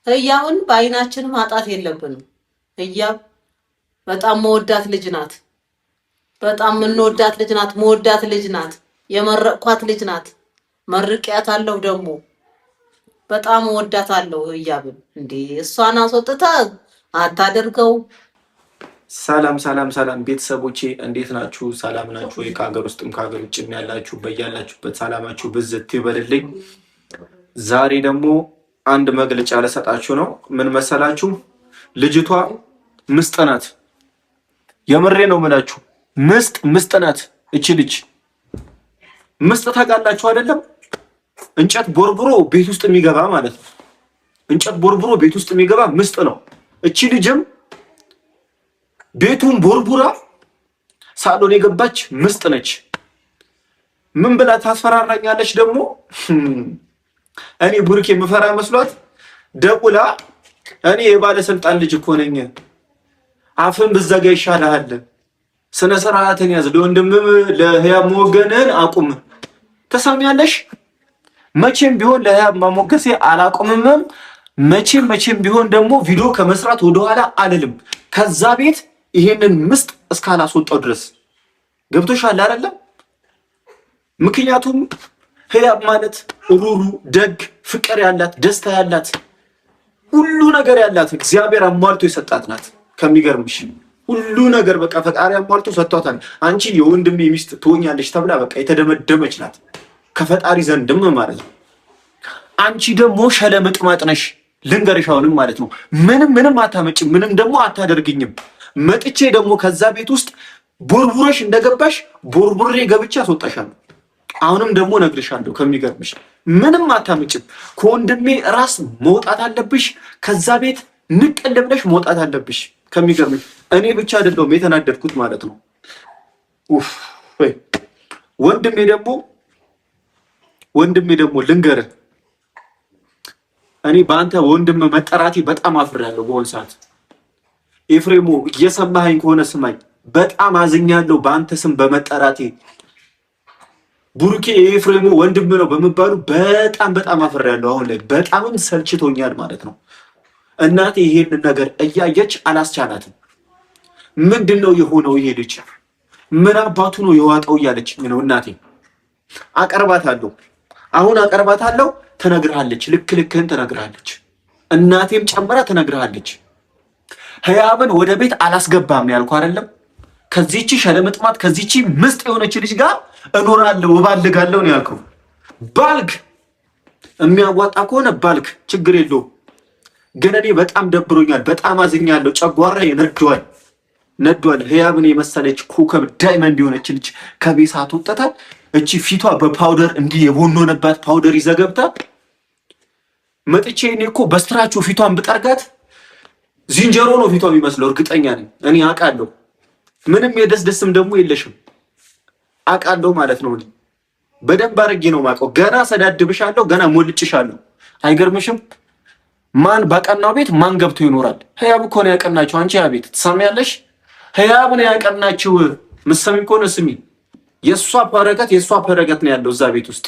ህያውን በአይናችን ማጣት የለብንም። ህያብ በጣም መወዳት ልጅ ናት። በጣም የምንወዳት ልጅ ናት። መወዳት ልጅ ናት። የመረቅኳት ልጅ ናት። መርቂያት አለው ደግሞ በጣም ወዳት አለው ህያብን። እንዴ እሷን አስወጥታ አታደርገው። ሰላም ሰላም ሰላም ቤተሰቦቼ እንዴት ናችሁ? ሰላም ናችሁ ወይ? ከሀገር ውስጥም ከሀገር ውጭም ያላችሁ በያላችሁበት ሰላማችሁ ብዝት ይበልልኝ። ዛሬ ደግሞ አንድ መግለጫ ልሰጣችሁ ነው። ምን መሰላችሁ? ልጅቷ ምስጥ ናት። የምሬ ነው የምላችሁ። ምስጥ ናት። እቺ ልጅ ምስጥ ታውቃላችሁ አይደለም? እንጨት ቦርቡሮ ቤት ውስጥ የሚገባ ማለት ነው። እንጨት ቦርቡሮ ቤት ውስጥ የሚገባ ምስጥ ነው። እቺ ልጅም ቤቱን ቦርቡራ ሳሎን የገባች ምስጥ ነች። ምን ብላ ታስፈራራኛለች ደግሞ? እኔ ቡርኬ የምፈራ መስሏት ደውላ እኔ የባለስልጣን ልጅ እኮ ነኝ፣ አፍን ብዘጋ ይሻልሃል፣ ስነ ስርዓትን ያዝ፣ ለወንድምም ለህያብ መወገንን አቁም። ተሰሚያለሽ? መቼም ቢሆን ለህያብ ማሞገሴ አላቆምም። መቼም ቢሆን ደግሞ ቪዲዮ ከመስራት ወደኋላ አልልም። ከዛ ቤት ይሄንን ምስጥ እስካላስወጣው ድረስ ገብቶሻል አይደለም? ምክንያቱም ህያብ ማለት ሩሩ፣ ደግ፣ ፍቅር ያላት፣ ደስታ ያላት፣ ሁሉ ነገር ያላት እግዚአብሔር አሟልቶ የሰጣት ናት። ከሚገርምሽ ሁሉ ነገር በቃ ፈጣሪ አሟልቶ ሰጥቷታል። አንቺ የወንድሜ ሚስት ትሆኛለሽ ተብላ በቃ የተደመደመች ናት ከፈጣሪ ዘንድም ማለት ነው። አንቺ ደግሞ ሸለምጥማጥ ነሽ። ልንገርሽ አሁንም ማለት ነው ምንም አታመጭም፣ ምንም ደግሞ አታደርግኝም። መጥቼ ደግሞ ከዛ ቤት ውስጥ ቦርቡረሽ እንደገባሽ ቦርቡሬ ገብቼ አስወጣሻለሁ። አሁንም ደግሞ ነግርሻለሁ፣ ከሚገርምሽ ምንም አታመጭም። ከወንድሜ ራስ መውጣት አለብሽ። ከዛ ቤት ንቅል ብለሽ መውጣት አለብሽ። ከሚገርምሽ እኔ ብቻ አይደለሁም የተናደድኩት ማለት ነው። ወይ ወንድሜ ደግሞ ልንገርህ፣ እኔ በአንተ ወንድም መጠራቴ በጣም አፍሬያለሁ። በሆነ ሰዓት ኤፍሬሞ እየሰማኸኝ ከሆነ ስማኝ፣ በጣም አዝኛለሁ በአንተ ስም በመጠራቴ። ቡርኬ የኤፍሬሞ ወንድም ነው በመባሉ በጣም አፍሬያለሁ። አሁን ላይ በጣምም ሰልችቶኛል ማለት ነው። እናቴ ይሄንን ነገር እያየች አላስቻላትም። ምንድነው የሆነው? ይሄ ልጅ ምን አባቱ ነው የዋጠው እያለች ነው እናቴ። አቀርባታለሁ፣ ትነግርሃለች፣ ልክህን ትነግርሃለች። እናቴም ጨምራ ትነግርሃለች። ህያብን ወደ ቤት አላስገባም ያልኩ አይደለም? ከዚህቺ ሸለምጥማት ከዚህቺ ምስጥ የሆነች ልጅ ጋር እኖራለሁ እባልጋለሁ ነው ያልከው። ባልግ የሚያዋጣ ከሆነ ባልግ ችግር የለውም። ግን እኔ በጣም ደብሮኛል፣ በጣም አዝኛለሁ። ጨጓራ ነዷል። ህያብን የመሰለች ኮከብ ዳይመንድ የሆነች ልጅ ከቤት አትወጣታል። እቺ ፊቷ በፓውደር እንዲህ የቦኖነባት ፓውደር ይዘገብታ መጥቼ እኔ እኮ በስትራችሁ ፊቷን ብጠርጋት ዝንጀሮ ነው ፊቷ የሚመስለው። እርግጠኛ ነኝ እኔ አውቃለሁ። ምንም የደስደስም ደግሞ የለሽም አውቃለሁ ማለት ነው። በደንብ አድርጌ ነው የማውቀው። ገና ሰዳድብሻለሁ፣ ገና ሞልጭሻለሁ። አይገርምሽም? ማን ባቀናው ቤት ማን ገብቶ ይኖራል? ህያብ እኮ ነው ያቀናችሁ። አንቺ ያ ቤት ትሰሚያለሽ? ህያብ ነው ያቀናችሁ። ምሰሚ ከሆነ ስሚ። የሷ በረከት ነው ያለው እዛ ቤት ውስጥ።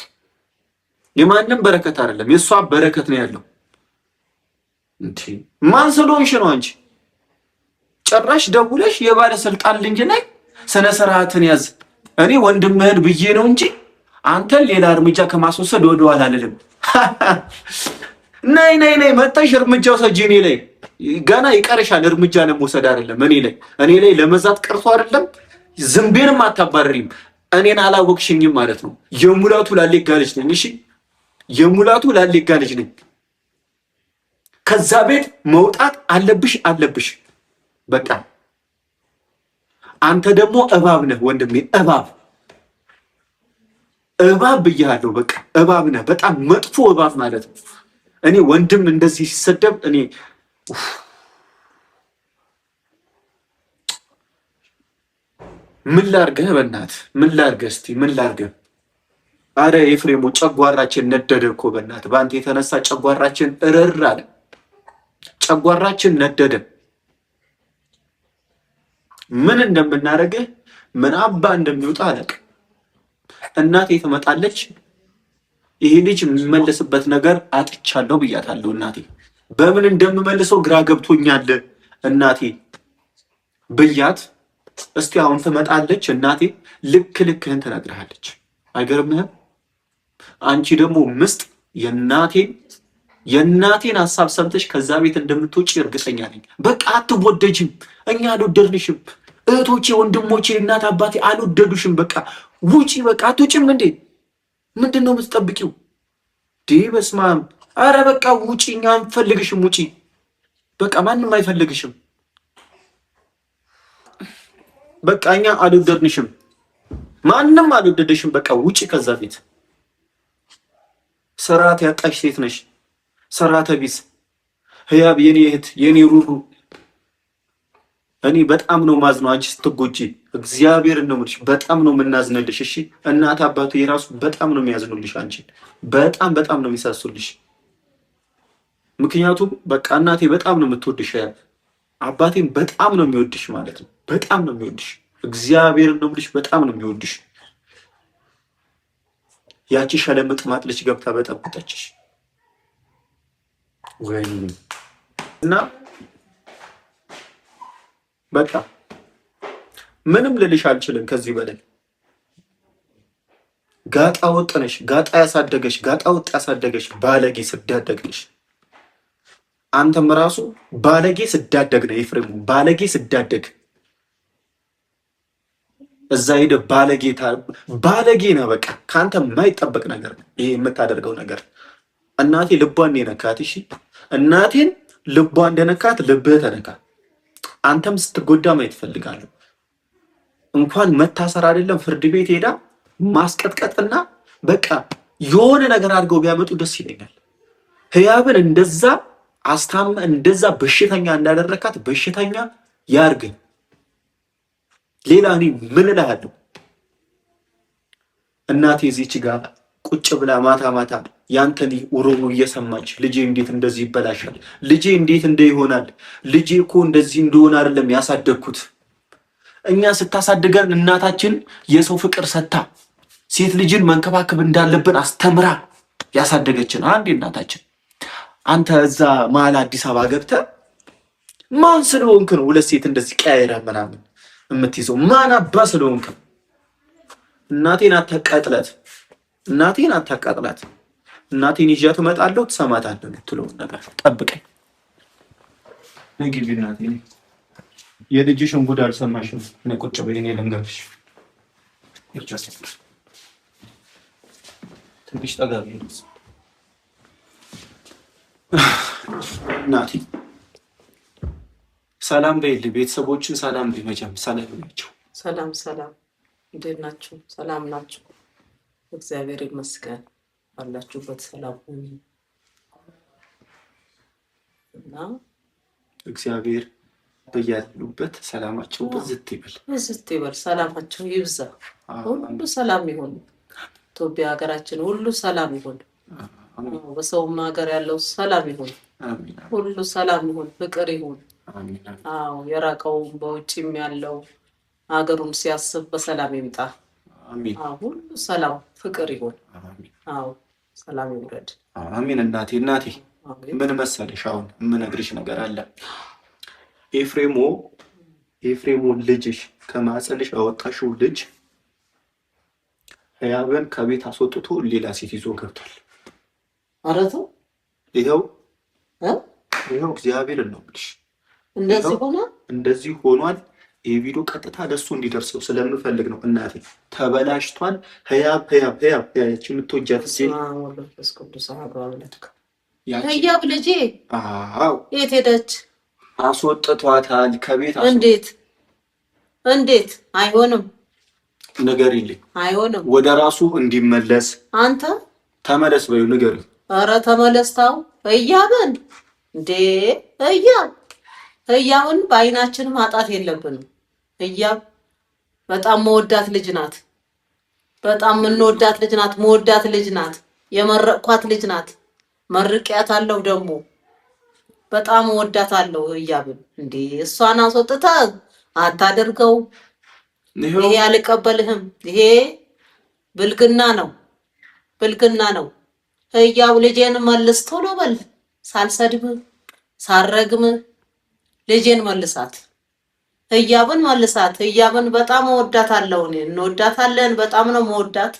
የማንም በረከት አይደለም፣ የሷ በረከት ነው ያለው። እንዴ ማን ስለሆንሽ ነው አንቺ? ጭራሽ ደውለሽ የባለስልጣን ልጅ ነኝ፣ ስነ ስርዓትን ያዝ። እኔ ወንድምህን ብዬ ነው እንጂ አንተን ሌላ እርምጃ ከማስወሰድ ወደኋላ አልልም። ነይ መጣሽ እርምጃ ወሰጂ። እኔ ላይ ገና ይቀርሻል እርምጃ ለመውሰድ አይደለም እኔ ላይ ለመዛት ቀርቶ አይደለም። ዝምቤንም አታባረሪም። እኔን አላወቅሽኝም ማለት ነው። የሙላቱ ላሌጋ ልጅ ነኝ። እሺ የሙላቱ ላሌጋ ልጅ ነኝ። ከዛ ቤት መውጣት አለብሽ። በቃ አንተ ደግሞ እባብ ነህ ወንድሜ፣ እባብ ብያለሁ። በቃ እባብ ነህ፣ በጣም መጥፎ እባብ ማለት ነው። እኔ ወንድም እንደዚህ ሲሰደብ እኔ ምን ላርገህ? በእናትህ ምን ላርገህ? አረ ኤፍሬሞ ጨጓራችን ነደደ እኮ በእናትህ። በአንተ የተነሳ ጨጓራችን እርር አለ። ጨጓራችን ነደደ። ምን እንደምናደርግህ ምን አባ እንደሚወጣ አለቅ። እናቴ ትመጣለች። ይሄ ልጅ የሚመለስበት ነገር አጥቻለሁ ብያታለሁ እናቴ። በምን እንደምመልሰው ግራ ገብቶኛል እናቴ ብያት፣ እስቲ አሁን ትመጣለች እናቴ ልክ ልክህን ትነግርሃለች። አይገርምህም? አንቺ ደግሞ ምስጥ የእናቴን ሀሳብ ሰምተሽ ከዛ ቤት እንደምትወጪ እርግጠኛ ነኝ። በቃ አትወደጅም። እኛ አልወደድንሽም። እህቶቼ፣ ወንድሞቼ፣ እናት አባቴ አልወደዱሽም። በቃ ውጪ። በቃ አትውጭም እንዴ? ምንድን ነው የምትጠብቂው? በስመ አብ። አረ በቃ ውጪ። እኛ አንፈልግሽም። ውጪ። በቃ ማንም አይፈልግሽም። በቃ እኛ አልወደድንሽም። ማንም አልወደደሽም። በቃ ውጪ ከዛ ቤት። ስርዓት ያጣሽ ሴት ነሽ። ስርዓተ ቢስ። ህያብ የኔ እህት፣ የኔ ሩሩ፣ እኔ በጣም ነው ማዝነው አንቺ ስትጎጂ። እግዚአብሔርን ነው የምልሽ፣ በጣም ነው የምናዝንልሽ። እሺ እናት አባቱ የራሱ በጣም ነው የሚያዝኑልሽ አንቺን፣ በጣም ነው የሚሳሱልሽ። ምክንያቱም በቃ እናቴ በጣም ነው የምትወድሽ፣ ህያብ አባቴም በጣም ነው የሚወድሽ ማለት ነው። በጣም ነው የሚወድሽ። እግዚአብሔርን ነው የምልሽ፣ በጣም ነው የሚወድሽ። ያቺ ሸለምጥማጥ ልጅ ገብታ በጠበጠችሽ እና በቃ ምንም ልልሽ አልችልም ከዚህ በላይ። ጋጣ ወጥ ነሽ። ጋጣ ወጥ ያሳደገሽ ባለጌ ስዳደግሽ። አንተም ራሱ ባለጌ ስዳደግ ነው። ኤፍሬሙ ባለጌ ስዳደግ እዛ ሄደ ባለጌ ነው። በቃ ከአንተ የማይጠበቅ ነገር ይሄ የምታደርገው ነገር። እናቴ ልቧን የነካት። እሺ እናቴን ልቧ እንደነካት ልብህ ተነካ። አንተም ስትጎዳ ማየት እፈልጋለሁ። እንኳን መታሰር አይደለም ፍርድ ቤት ሄዳ ማስቀጥቀጥና በቃ የሆነ ነገር አድርገው ቢያመጡ ደስ ይለኛል። ህያብን እንደዛ አስታመ እንደዛ በሽተኛ እንዳደረካት በሽተኛ ያርግ። ሌላ እኔ ምን እልሃለሁ? እናቴ እዚች ጋር ቁጭ ብላ ማታ ያንተን ውሮሮ እየሰማች ልጄ እንዴት እንደዚህ ይበላሻል፣ ልጄ እንዴት ይሆናል፣ ልጄ እኮ እንደዚህ እንደሆነ አይደለም ያሳደግኩት። እኛ ስታሳድገን እናታችን የሰው ፍቅር ሰታ ሴት ልጅን መንከባከብ እንዳለብን አስተምራ ያሳደገችን አንዴ እናታችን። አንተ እዛ መሀል አዲስ አበባ ገብተህ ማን ስለሆንክ ነው ሁለት ሴት እንደዚህ ቀያይራ ምናምን የምትይዘው? ማን አባ ስለሆንክ? እናቴን አታቃጥላት። እናቴን ይዣት እመጣለሁ፣ ትሰማታለህ የምትለውን ነገር ጠብቀኝ። ነግቢ እናቴ፣ የልጅሽን ጉድ አልሰማሽም። እኔ ቁጭ በይ፣ እኔ ልንገርሽ። ትንሽ ጠጋ እናቴ። ሰላም በይልኝ፣ ቤተሰቦችን ሰላም ቢመጃም ሰላም ናቸው። ሰላም እንዴት ናችሁ? ሰላም ናችሁ? እግዚአብሔር ይመስገን። ባላችሁበት ሰላም ሁኑ እና እግዚአብሔር በያሉበት ሰላማቸው ብዝት ይበል፣ ሰላማቸው ይብዛ፣ ሁሉ ሰላም ይሁን። ኢትዮጵያ ሀገራችን ሁሉ ሰላም ይሁን። በሰውም ሀገር ያለው ሰላም ይሁን፣ ሁሉ ሰላም ይሁን፣ ፍቅር ይሁን። አዎ የራቀውም በውጭም ያለው ሀገሩን ሲያስብ በሰላም ይምጣ። ሁሉ ሰላም ፍቅር ይሁን። አዎ ሰላም ይውረድ። አሜን። እናቴ ምን መሰለሽ፣ አሁን የምነግርሽ ነገር አለ። ኤፍሬሞ ልጅሽ ከማህፀንሽ ያወጣሽው ልጅ ህያብን ከቤት አስወጥቶ ሌላ ሴት ይዞ ገብቷል። አረቱ ይኸው እግዚአብሔር ነው የምልሽ። እንደዚህ ሆኗል። ይህ ቪዲዮ ቀጥታ ለሱ እንዲደርሰው ስለምፈልግ ነው። እናቴ ተበላሽቷል። ህያብ ያቺ የምትወጃት ህያብ ልጄ የት ሄደች? አስወጥቷታል ከቤት። እንዴት? አይሆንም፣ ንገሪልኝ። አይሆንም። ወደ ራሱ እንዲመለስ አንተ ተመለስ በይው፣ ንገሪው። ኧረ ተመለስ። ታው ህያብን ህያብን በአይናችን ማጣት የለብንም። ህያብ በጣም መወዳት ልጅ ናት። በጣም የምንወዳት ልጅ ናት። መወዳት ልጅ ናት። የመረቅኳት ልጅ ናት። መርቂያታለሁ ደግሞ በጣም ወዳታለሁ ህያብን። እሷን አስወጥተህ አታደርገው። ይሄ አልቀበልህም። ይሄ ብልግና ነው። ህያብ ልጄን መልስ ቶሎ በል፣ ሳልሰድብ ሳረግም ልጄን መልሳት፣ ህያብን መልሳት። ህያብን በጣም እወዳታለሁ እኔ። እንወዳታለን። በጣም ነው መወዳት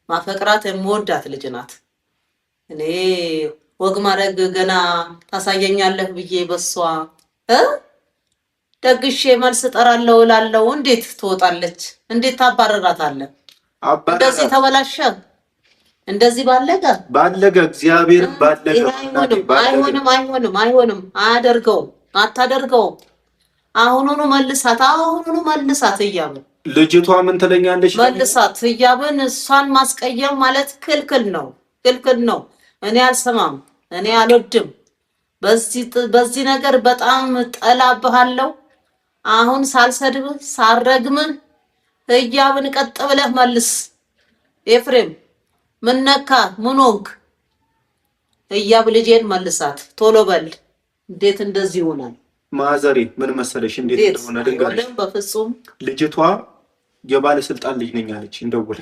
ማፈቅራት የምወዳት ልጅ ናት። እኔ ወግ ማድረግ ገና ታሳየኛለህ ብዬ በሷ ደግሼ መልስ ጠራለሁ እላለሁ። እንዴት ትወጣለች? እንዴት ታባረራታለህ? እንደዚህ ተበላሸ፣ እንደዚህ ባለገ እግዚአብሔር ባለገ። አይሆንም። አታደርገውም። አሁኑኑ መልሳት፣ ህያብን። ልጅቷ ምን ትለኛለች? መልሳት ህያብን። እሷን ማስቀየም ማለት ክልክል ነው። እኔ አልሰማም፣ እኔ አልወድም። በዚህ ነገር በጣም ጠላብሃለሁ። አሁን ሳልሰድብ ሳረግም ህያብን ቀጥ ብለህ መልስ። ኤፍሬም ምን ነካ? ምን ሆንክ? ህያብ ልጄን መልሳት፣ ቶሎ በል። እንዴት እንደዚህ ይሆናል? ማዘሬ ምን መሰለሽ፣ እንዴት እንደሆነ ድንጋይ በፍጹም ልጅቷ የባለስልጣን ልጅ ነኝ አለች። እንደውል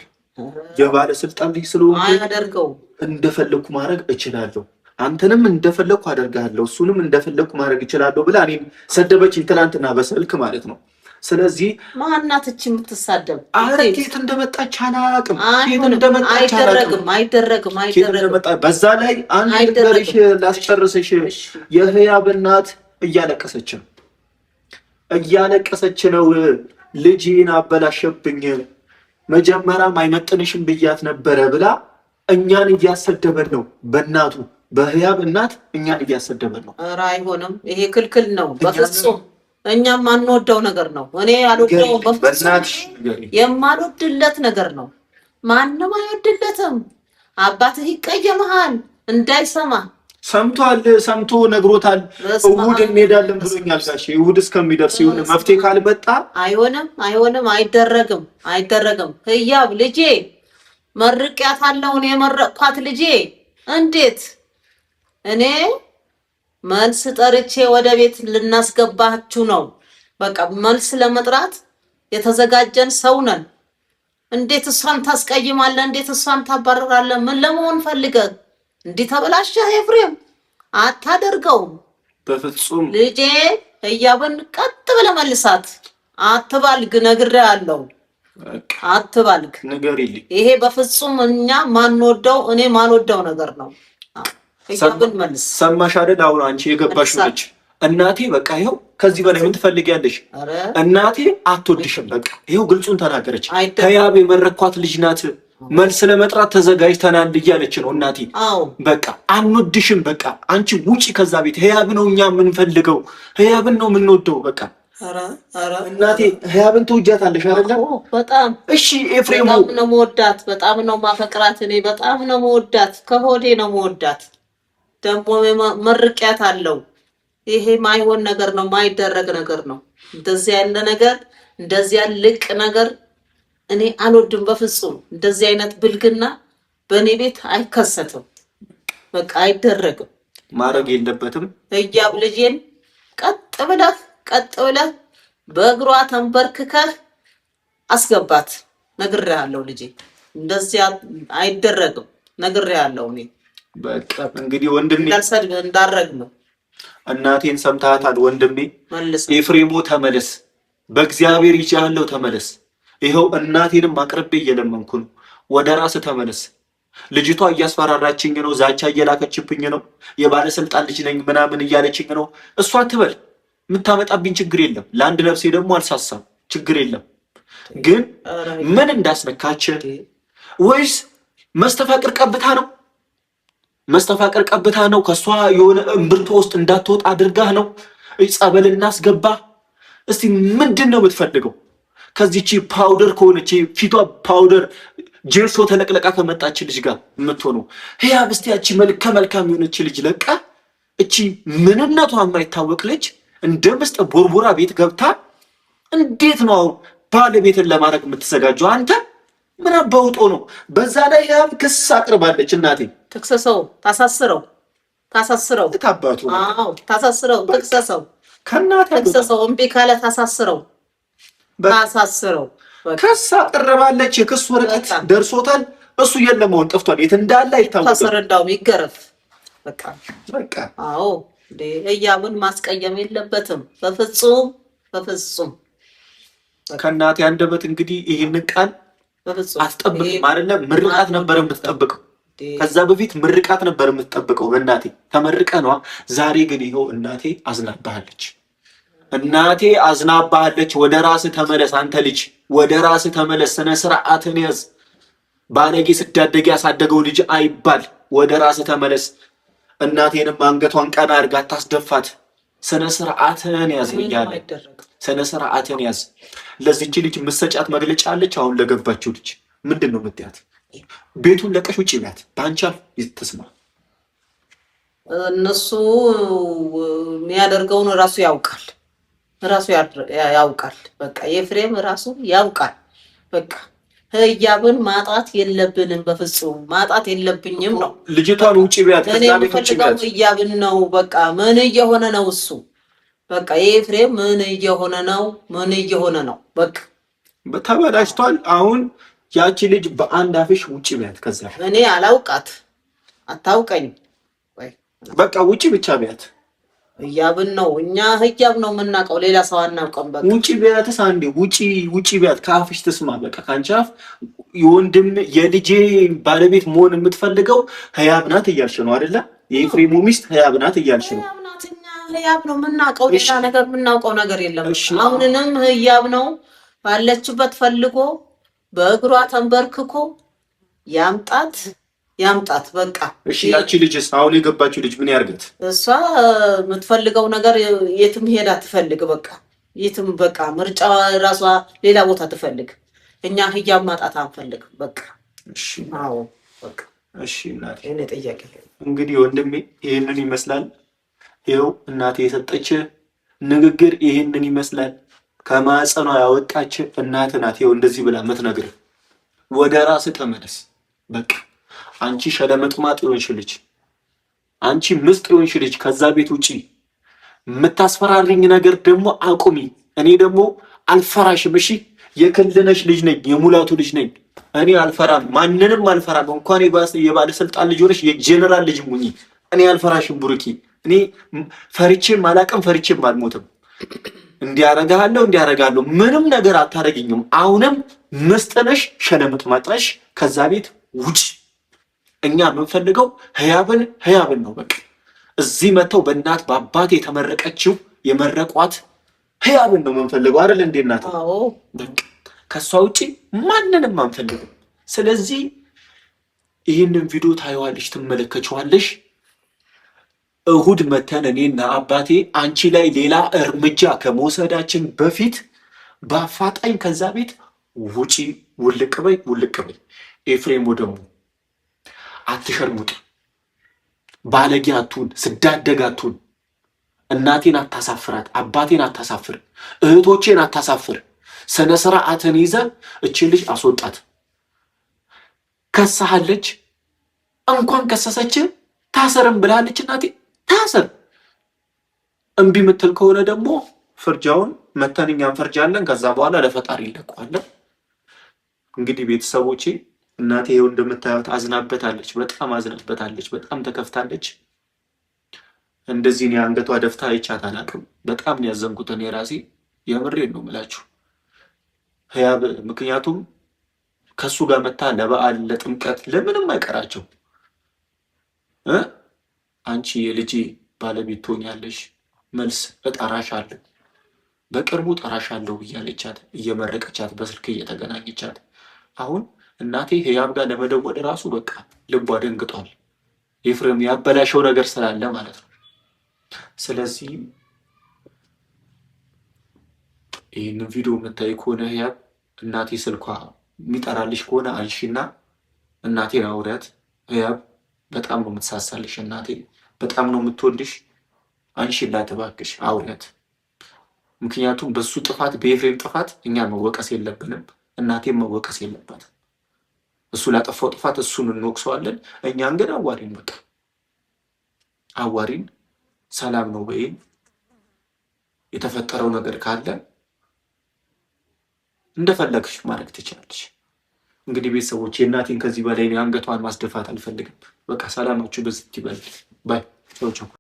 የባለስልጣን ልጅ ስለሆነ አያደርገው። እንደፈለኩ ማድረግ እችላለሁ፣ አንተንም እንደፈለኩ አደርጋለሁ፣ እሱንም እንደፈለኩ ማድረግ እችላለሁ ብላ እኔም ሰደበችኝ፣ ትናንትና በስልክ ማለት ነው። ስለዚህ ማናት እቺ የምትሳደብ? ኬት እንደመጣች አላውቅም። አይደረግም። በዛ ላይ አንድ ነገርሽ ላስጨርስሽ። የህያብ እናት እያለቀሰች ነው። ልጅን አበላሸብኝ፣ መጀመሪያም አይመጥንሽም ብያት ነበረ ብላ እኛን እያሰደበን ነው። በእናቱ በህያብ እናት እኛን እያሰደበን ነው። ኧረ አይሆንም፣ ይሄ ክልክል ነው በፍጹም። እኛም ማንወደው ነገር ነው። እኔ አልወደውም በፍጹም። የማልወድለት ነገር ነው። ማንም አይወድለትም። አባትህ ይቀየምሃል እንዳይሰማ። ሰምቶ ነግሮታል። እሑድ እንሄዳለን ብሎኛል ጋሼ። እሑድ እስከሚደርስ ይሁን መፍትሄ ካልመጣ አይሆንም። አይደረግም። ህያብ ልጄ መርቂያታለሁ። እኔ የመረቅኳት ልጄ እንዴት እኔ መልስ ጠርቼ ወደ ቤት ልናስገባችሁ ነው። በቃ መልስ ለመጥራት የተዘጋጀን ሰው ነን። እንዴት እሷን ታስቀይማለህ? እንዴት እሷን ታባረራለህ? ምን ለመሆን ፈልገህ እንዲህ ተበላሸህ? ኤፍሬም አታደርገውም በፍጹም። ልጄ ህያብን ቀጥ ብለህ መልሳት። አትባልግ፣ ነግሬሃለሁ። አትባልግ። ይሄ በፍጹም እኛ ማንወደው፣ እኔ ማንወደው ነገር ነው። ሰማሽ አይደል? አሁን አንቺ የገባሽ ነች እናቴ። በቃ ይኸው ከዚህ በላይ ምን ትፈልጊያለሽ? እናቴ አትወድሽም። በቃ ይኸው ግልጹን ተናገረች። ህያብ የመረኳት ልጅ ናት። መልስ ለመጥራት ተዘጋጅተናል እያለች ነው እናቴ። በቃ አንወድሽም። በቃ አንቺ ውጪ ከዛ ቤት። ህያብ ነው እኛ የምንፈልገው፣ ህያብን ነው የምንወደው። በቃ እናቴ ህያብን ትወጃታለሽ አይደለም? በጣም እሺ። ኤፍሬም በጣም ነው የምወዳት፣ በጣም ነው ማፈቅራት። እኔ በጣም ነው የምወዳት፣ ከሆዴ ነው የምወዳት። ደግሞ መርቂያት አለው። ይሄ ማይሆን ነገር ነው፣ ማይደረግ ነገር ነው። እንደዚህ ያለ ነገር፣ እንደዚህ ያለ ልቅ ነገር እኔ አልወድም በፍጹም። እንደዚህ አይነት ብልግና በእኔ ቤት አይከሰትም። በቃ አይደረግም፣ ማድረግ የለበትም። ህያብ ልጄን ቀጥ ብለህ በእግሯ ተንበርክከህ አስገባት። ነግሬሃለሁ ልጄ፣ እንደዚህ አይደረግም። ነግሬሃለሁ እኔ። በቃ እንግዲህ ወንድሜ እንዳረግም እናቴን ሰምተሃታል ወንድሜ። ኤፍሬሞ ተመለስ፣ በእግዚአብሔር ይቻለው ተመለስ። ይኸው እናቴንም አቅርቤ እየለመንኩ ነው። ወደ ራስህ ተመለስ። ልጅቷ እያስፈራራችኝ ነው፣ ዛቻ እየላከችብኝ ነው። የባለስልጣን ልጅ ነኝ ምናምን እያለችኝ ነው። እሷ ትበል፣ የምታመጣብኝ ችግር የለም። ለአንድ ነፍሴ ደግሞ አልሳሳም፣ ችግር የለም። ግን ምን እንዳስነካች ወይስ መስተፋቅር ቀብታ ነው? ከሷ የሆነ እምብርቶ ውስጥ እንዳትወጣ አድርጋህ ነው? ጸበል እናስገባ? እስቲ ምንድን ነው የምትፈልገው? ከዚህቺ ፓውደር ከሆነች ፊቷ ፓውደር ጄልሶ ተለቅለቃ ከመጣች ልጅ ጋር የምትሆነው ህያብ፣ እስቲ ያቺ መልካም የሆነች ልጅ ለቃ እቺ ምንነቷ የማይታወቅ ልጅ እንደ ምስጥ ቦርቦራ ቤት ገብታ እንዴት ነው ባለቤትን ለማድረግ የምትዘጋጀው? አንተ ምን አባውጦ ነው? በዛ ላይ ህያብ ክስ አቅርባለች። እናቴ ትክሰሰው፣ ታሳስረው ታባቱ። አዎ ታሳስረው፣ ትክሰሰው፣ ከናተ ትክሰሰው። እምቢ ካለ ታሳስረው። ክስ አቅርባለች። የክስ ወረቀት ደርሶታል። እሱ የለም አሁን ጠፍቷል። የት እንዳለ አይታወቅም። ታሰረዳው ይገረፍ። በቃ በቃ። አዎ ህያብን ማስቀየም የለበትም በፍጹም በፍጹም። ከእናቴ አንደበት እንግዲህ ይህንን ቃል አስጠብቅም አይደለም። ምርቃት ነበር የምትጠብቀው። ከዛ በፊት ምርቃት ነበር የምትጠብቀው በእናቴ ተመርቀ ነዋ። ዛሬ ግን ይኸው እናቴ አዝናባሃለች። እናቴ አዝናባሃለች። ወደ ራስህ ተመለስ አንተ ልጅ፣ ወደ ራስህ ተመለስ። ስነ ስርዓትን ያዝ። ባለጌ ስዳደግ ያሳደገው ልጅ አይባል። ወደ ራስህ ተመለስ። እናቴንም አንገቷን ቀና አድርጋ አታስደፋት። ስነ ስርዓትን ያዝ ብያለሁ። ስነ ስርዓትን ያዝ። ለዚች ልጅ ምሰጫት መግለጫ አለች። አሁን ለገባችው ልጅ ምንድን ነው የምትያት? ቤቱን ለቀሽ ውጭ ናት። በአንቺ አፍ ይትስማ። እነሱ የሚያደርገውን ራሱ ያውቃል፣ ራሱ ያውቃል። በቃ የፍሬም ራሱ ያውቃል። በቃ ህያብን ማጣት የለብንም፣ በፍጹም ማጣት የለብኝም ነው። ልጅቷን ውጭ ቢያት እኔ የምፈልገው ህያብን ነው። በቃ ምን እየሆነ ነው እሱ? በቃ የፍሬም ምን እየሆነ ነው? ምን እየሆነ ነው? በቃ ተበላሽቷል። አሁን ያቺ ልጅ በአንድ አፍሽ ውጭ ቢያት። ከዛ እኔ አላውቃት፣ አታውቀኝ። በቃ ውጭ ብቻ ቢያት። ህያብን ነው እኛ ህያብ ነው የምናውቀው፣ ሌላ ሰው አናውቀም። በቃ ውጭ ቢያትስ አንዴ ውጭ ቢያት፣ ከአፍሽ ትስማ። በቃ ከአንቺ አፍ የወንድም የልጄ ባለቤት መሆን የምትፈልገው ህያብ ናት እያልሽ ነው አይደለ? የኤፍሬሙ ሚስት ህያብ ናት እያልሽ ነው። ህያብ ነው የምናውቀው፣ ሌላ ነገር የምናውቀው ነገር የለም። አሁንንም ህያብ ነው ባለችበት ፈልጎ በእግሯ ተንበርክኮ ያምጣት። በቃ እሺ። ያቺ ልጅስ አሁን የገባችው ልጅ ምን ያርገት? እሷ የምትፈልገው ነገር የትም ሄዳ ትፈልግ። በቃ የትም በቃ ምርጫ ራሷ ሌላ ቦታ ትፈልግ። እኛ ህያብ ማጣት አንፈልግ። በቃ እሺ። አዎ በቃ እሺ። እናቴ እኔ ጥያቄ እንግዲህ ወንድሜ ይሄንን ይመስላል። ይኸው እናቴ የሰጠች ንግግር ይሄንን ይመስላል። ከማጸኗ ያወጣች እናት ናት። ይኸው እንደዚህ ብላ የምትነግርህ ወደ ራስህ ተመለስ። በቃ አንቺ ሸለመጥማጥ ይሆንሽ ልጅ፣ አንቺ ምስጥ ይሆንሽ ልጅ ከዛ ቤት ውጪ። የምታስፈራሪኝ ነገር ደግሞ አቁሚ። እኔ ደግሞ አልፈራሽም። እሺ የክልነሽ ልጅ ነኝ፣ የሙላቱ ልጅ ነኝ። እኔ አልፈራም፣ ማንንም አልፈራም። እንኳን የባለስልጣን ልጅ ሆነሽ የጄኔራል ልጅ ሙኝ፣ እኔ አልፈራሽም ቡርኪ። እኔ ፈርቼም አላቅም፣ ፈርቼም አልሞትም። እንዲያረጋለሁ ምንም ነገር አታረግኝም። አሁንም ምስጥነሽ ሸለምጥማጥ ነሽ። ከዛ ቤት ውጭ። እኛ የምንፈልገው ህያብን ነው። በቃ እዚህ መጥተው በእናት በአባት የተመረቀችው የመረቋት ህያብን ነው የምንፈልገው አይደል እንዴ እናት? በቃ ከሷ ውጪ ማንንም አንፈልግም። ስለዚህ ይህንን ቪዲዮ ታየዋለሽ፣ ትመለከችዋለሽ። እሁድ መተን እኔና አባቴ አንቺ ላይ ሌላ እርምጃ ከመውሰዳችን በፊት በአፋጣኝ ከዛ ቤት ውጪ። ውልቅ በይ። ኤፍሬም ደግሞ አትሸርሙጥ፣ ባለጌ አትሁን፣ ስዳደግ አትሁን። እናቴን አታሳፍራት፣ አባቴን አታሳፍር፣ እህቶቼን አታሳፍር። ስነ ስርዓትን ይዘ እችን ልጅ አስወጣት። ከሳሃለች፣ እንኳን ከሰሰች ታሰርም ብላለች እናቴ፣ ታሰር። እምቢ ምትል ከሆነ ደግሞ ፍርጃውን መተን እኛ እንፈርጃለን። ከዛ በኋላ ለፈጣሪ ይለቀዋለን። እንግዲህ ቤተሰቦቼ እናቴ ይኸው እንደምታዩት አዝናበታለች፣ በጣም አዝናበታለች፣ በጣም ተከፍታለች። እንደዚህ እኔ አንገቷ ደፍታ አይቻት አላውቅም። በጣም ነው ያዘንኩት እኔ ራሴ፣ የምሬን ነው የምላችሁ ህያብ። ምክንያቱም ከሱ ጋር መታ ለበዓል ለጥምቀት ለምንም አይቀራቸው አንቺ የልጄ ባለቤት ትሆኛለሽ፣ መልስ እጠራሻለሁ፣ በቅርቡ እጠራሻለሁ እያለቻት እየመረቀቻት በስልክ እየተገናኘቻት። አሁን እናቴ ህያብ ጋር ለመደወል ራሱ በቃ ልቧ ደንግጧል። ኤፍሬም ያበላሸው ነገር ስላለ ማለት ነው። ስለዚህ ይህንን ቪዲዮ የምታይ ከሆነ ህያብ፣ እናቴ ስልኳ የሚጠራልሽ ከሆነ አንሺና እናቴን አውሪያት። ህያብ በጣም ነው የምትሳሳልሽ፣ እናቴ በጣም ነው የምትወድሽ። አንሺላት እባክሽ፣ አውሪያት። ምክንያቱም በሱ ጥፋት በኤፍሬም ጥፋት እኛ መወቀስ የለብንም፣ እናቴም መወቀስ የለባትም። እሱ ላጠፋው ጥፋት እሱን እንወቅሰዋለን፣ እኛን ግን አዋሪን፣ በቃ አዋሪን። ሰላም ነው በይን። የተፈጠረው ነገር ካለ እንደፈለግሽ ማድረግ ትችላለሽ። እንግዲህ ቤተሰቦች የእናቴን ከዚህ በላይ አንገቷን ማስደፋት አልፈልግም። በቃ ሰላማችሁ በዚህ ይበል ባይ። ቻው ቻው።